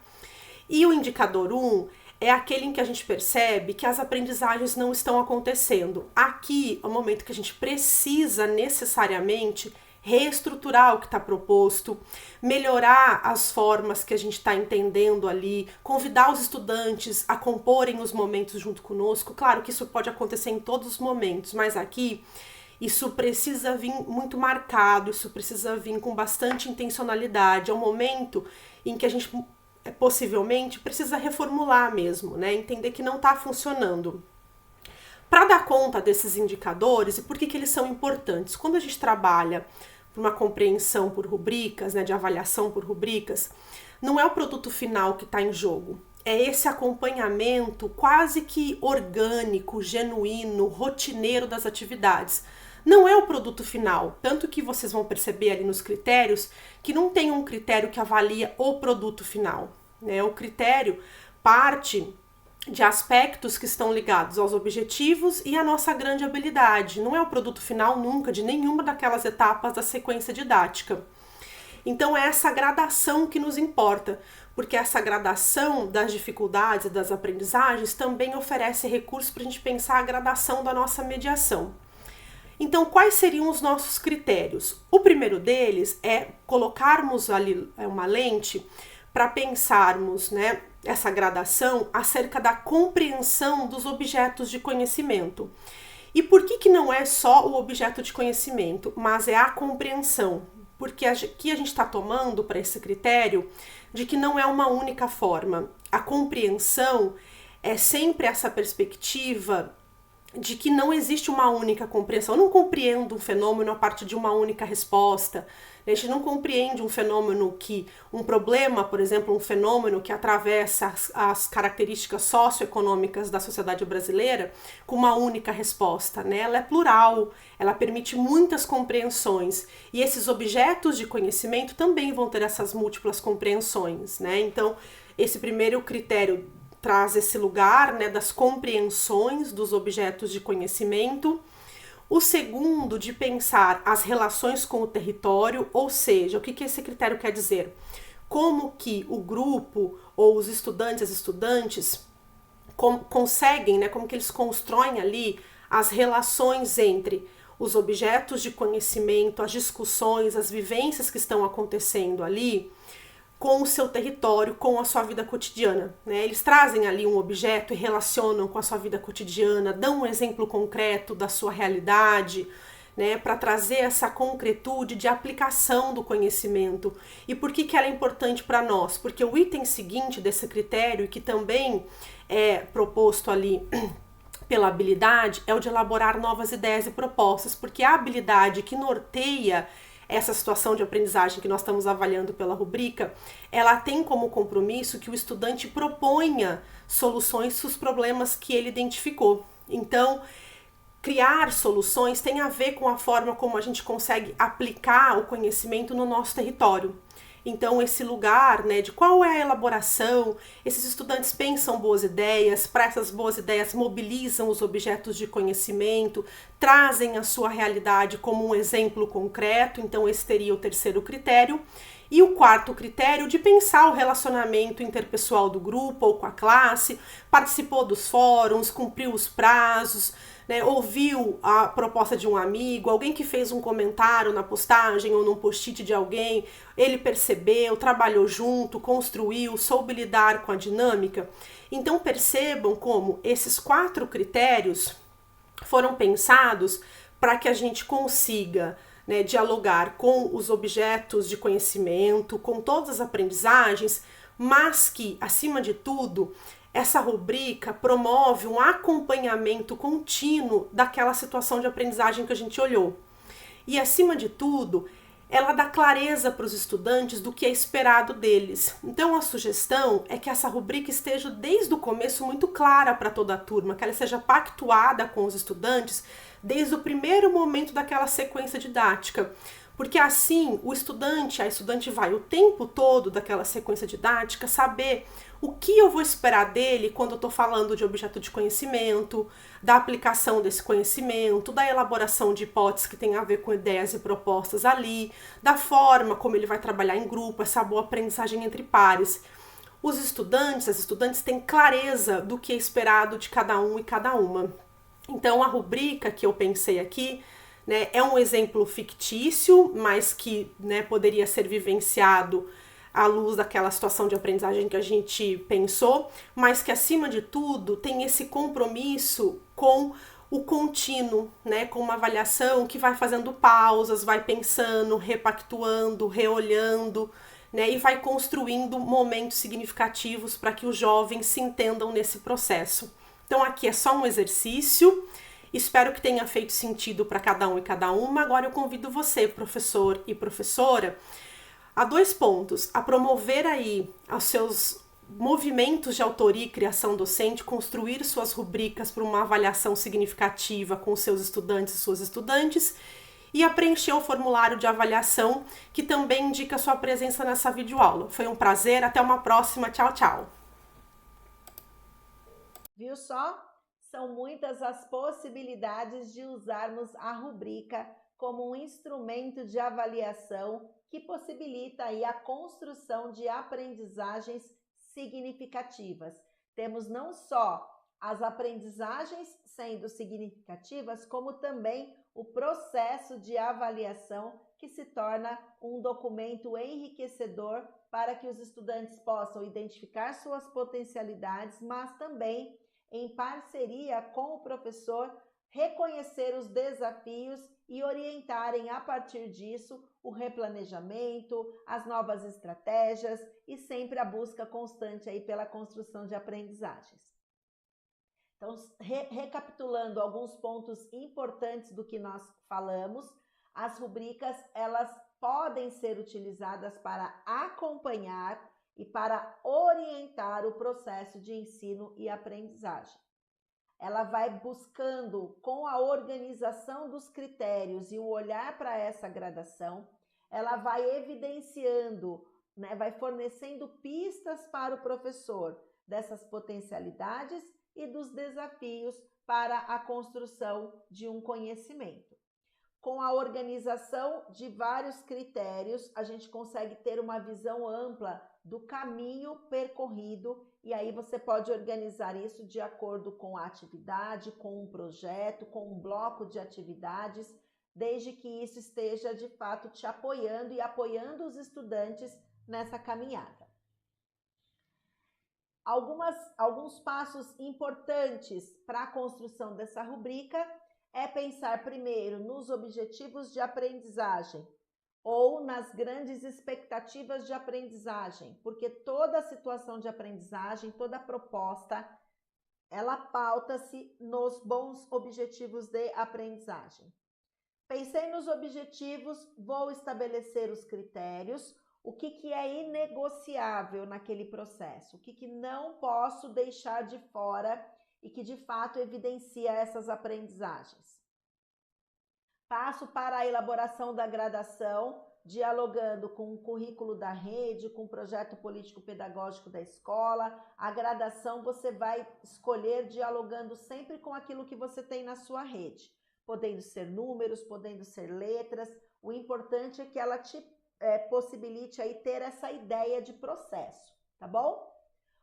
E o indicador 1 é aquele em que a gente percebe que as aprendizagens não estão acontecendo. Aqui é o momento que a gente precisa necessariamente reestruturar o que está proposto, melhorar as formas que a gente está entendendo ali, convidar os estudantes a comporem os momentos junto conosco. Claro que isso pode acontecer em todos os momentos, mas aqui isso precisa vir muito marcado, isso precisa vir com bastante intencionalidade. É um momento em que a gente possivelmente precisa reformular mesmo, né? Entender que não está funcionando. Para dar conta desses indicadores e por que eles são importantes? Quando a gente trabalha por uma compreensão por rubricas, né, de avaliação por rubricas, não é o produto final que está em jogo. É esse acompanhamento quase que orgânico, genuíno, rotineiro das atividades. Não é o produto final, tanto que vocês vão perceber ali nos critérios que não tem um critério que avalia o produto final, né? O critério parte de aspectos que estão ligados aos objetivos e à nossa grande habilidade. Não é o produto final nunca de nenhuma daquelas etapas da sequência didática. Então é essa gradação que nos importa, porque essa gradação das dificuldades e das aprendizagens também oferece recursos para a gente pensar a gradação da nossa mediação. Então, quais seriam os nossos critérios? O primeiro deles é colocarmos ali uma lente para pensarmos, né, essa gradação acerca da compreensão dos objetos de conhecimento. E por que não é só o objeto de conhecimento, mas é a compreensão? Porque aqui a gente está tomando para esse critério de que não é uma única forma. A compreensão é sempre essa perspectiva de que não existe uma única compreensão. Eu não compreendo um fenômeno a partir de uma única resposta. A gente não compreende um fenômeno um problema, por exemplo, um fenômeno que atravessa as características socioeconômicas da sociedade brasileira com uma única resposta, né? Ela é plural, ela permite muitas compreensões e esses objetos de conhecimento também vão ter essas múltiplas compreensões, né? Então, esse primeiro critério traz esse lugar, né, das compreensões dos objetos de conhecimento. O segundo, de pensar as relações com o território, ou seja, o que esse critério quer dizer? Como que o grupo ou os estudantes, as estudantes conseguem, né, como que eles constroem ali as relações entre os objetos de conhecimento, as discussões, as vivências que estão acontecendo ali, com o seu território, com a sua vida cotidiana, né? Eles trazem ali um objeto e relacionam com a sua vida cotidiana, dão um exemplo concreto da sua realidade, né? Para trazer essa concretude de aplicação do conhecimento. E por que ela é importante para nós? Porque o item seguinte desse critério, que também é proposto ali pela habilidade, é o de elaborar novas ideias e propostas, porque a habilidade que norteia essa situação de aprendizagem que nós estamos avaliando pela rubrica, ela tem como compromisso que o estudante proponha soluções para os problemas que ele identificou. Então, criar soluções tem a ver com a forma como a gente consegue aplicar o conhecimento no nosso território. Então, esse lugar, né, de qual é a elaboração, esses estudantes pensam boas ideias, para essas boas ideias mobilizam os objetos de conhecimento, trazem a sua realidade como um exemplo concreto, então esse seria o terceiro critério. E o quarto critério, de pensar o relacionamento interpessoal do grupo ou com a classe, participou dos fóruns, cumpriu os prazos, né, ouviu a proposta de um amigo, alguém que fez um comentário na postagem ou num post-it de alguém, ele percebeu, trabalhou junto, construiu, soube lidar com a dinâmica. Então percebam como esses 4 critérios foram pensados para que a gente consiga, né, dialogar com os objetos de conhecimento, com todas as aprendizagens, mas que, acima de tudo, essa rubrica promove um acompanhamento contínuo daquela situação de aprendizagem que a gente olhou. E, acima de tudo, ela dá clareza para os estudantes do que é esperado deles. Então, a sugestão é que essa rubrica esteja desde o começo muito clara para toda a turma, que ela seja pactuada com os estudantes desde o primeiro momento daquela sequência didática. Porque assim, a estudante vai o tempo todo daquela sequência didática saber o que eu vou esperar dele quando eu estou falando de objeto de conhecimento, da aplicação desse conhecimento, da elaboração de hipóteses que tem a ver com ideias e propostas ali, da forma como ele vai trabalhar em grupo, essa boa aprendizagem entre pares. As estudantes têm clareza do que é esperado de cada um e cada uma. Então, a rubrica que eu pensei aqui, né, é um exemplo fictício, mas que, né, poderia ser vivenciado à luz daquela situação de aprendizagem que a gente pensou, mas que, acima de tudo, tem esse compromisso com o contínuo, né, com uma avaliação que vai fazendo pausas, vai pensando, repactuando, reolhando, né, e vai construindo momentos significativos para que os jovens se entendam nesse processo. Então, aqui é só um exercício. Espero que tenha feito sentido para cada um e cada uma. Agora eu convido você, professor e professora, a 2 pontos: a promover aí os seus movimentos de autoria e criação docente, construir suas rubricas para uma avaliação significativa com seus estudantes e suas estudantes, e a preencher o formulário de avaliação, que também indica sua presença nessa videoaula. Foi um prazer, até uma próxima, tchau, tchau! Viu só? São muitas as possibilidades de usarmos a rubrica como um instrumento de avaliação que possibilita aí a construção de aprendizagens significativas. Temos não só as aprendizagens sendo significativas, como também o processo de avaliação, que se torna um documento enriquecedor para que os estudantes possam identificar suas potencialidades, mas também, em parceria com o professor, reconhecer os desafios e orientarem a partir disso o replanejamento, as novas estratégias e sempre a busca constante aí pela construção de aprendizagens. Então, recapitulando alguns pontos importantes do que nós falamos, as rubricas, elas podem ser utilizadas para acompanhar e para orientar o processo de ensino e aprendizagem. Ela vai buscando, com a organização dos critérios e o olhar para essa gradação, ela vai evidenciando, né, vai fornecendo pistas para o professor dessas potencialidades e dos desafios para a construção de um conhecimento. Com a organização de vários critérios, a gente consegue ter uma visão ampla do caminho percorrido, e aí você pode organizar isso de acordo com a atividade, com um projeto, com um bloco de atividades, desde que isso esteja de fato te apoiando e apoiando os estudantes nessa caminhada. Alguns passos importantes para a construção dessa rubrica é pensar primeiro nos objetivos de aprendizagem ou nas grandes expectativas de aprendizagem, porque toda situação de aprendizagem, toda proposta, ela pauta-se nos bons objetivos de aprendizagem. Pensei nos objetivos, vou estabelecer os critérios, o que é inegociável naquele processo, o que não posso deixar de fora e que de fato evidencia essas aprendizagens. Passo para a elaboração da gradação, dialogando com o currículo da rede, com o projeto político-pedagógico da escola. A gradação você vai escolher dialogando sempre com aquilo que você tem na sua rede, podendo ser números, podendo ser letras. O importante é que ela te possibilite aí ter essa ideia de processo, tá bom?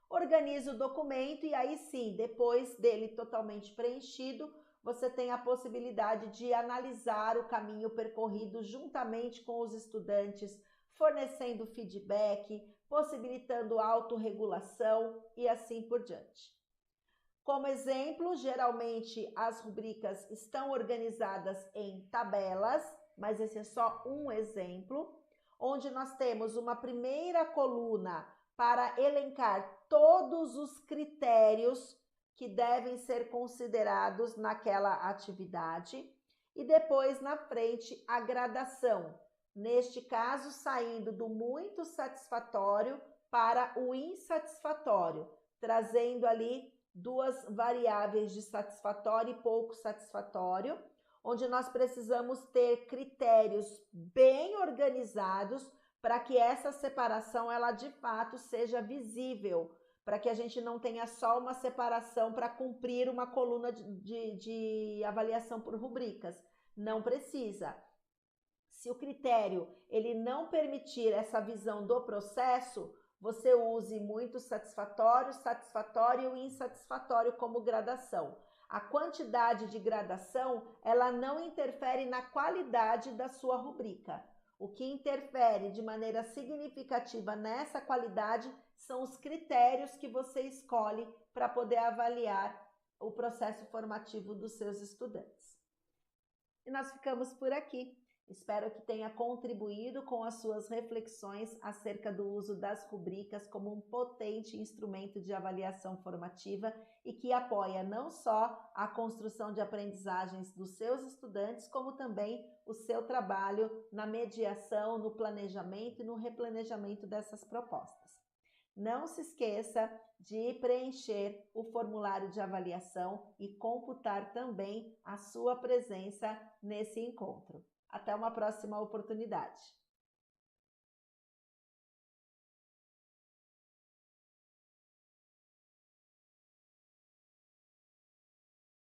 Organize o documento e aí sim, depois dele totalmente preenchido, você tem a possibilidade de analisar o caminho percorrido juntamente com os estudantes, fornecendo feedback, possibilitando autorregulação e assim por diante. Como exemplo, geralmente as rubricas estão organizadas em tabelas, mas esse é só um exemplo, onde nós temos uma primeira coluna para elencar todos os critérios que devem ser considerados naquela atividade e depois na frente a gradação, neste caso saindo do muito satisfatório para o insatisfatório, trazendo ali duas variáveis de satisfatório e pouco satisfatório, onde nós precisamos ter critérios bem organizados para que essa separação ela de fato seja visível, para que a gente não tenha só uma separação para cumprir uma coluna de avaliação por rubricas. Não precisa. Se o critério ele não permitir essa visão do processo, você use muito satisfatório, satisfatório e insatisfatório como gradação. A quantidade de gradação, ela não interfere na qualidade da sua rubrica. O que interfere de maneira significativa nessa qualidade são os critérios que você escolhe para poder avaliar o processo formativo dos seus estudantes. E nós ficamos por aqui. Espero que tenha contribuído com as suas reflexões acerca do uso das rubricas como um potente instrumento de avaliação formativa e que apoia não só a construção de aprendizagens dos seus estudantes, como também o seu trabalho na mediação, no planejamento e no replanejamento dessas propostas. Não se esqueça de preencher o formulário de avaliação e computar também a sua presença nesse encontro. Até uma próxima oportunidade.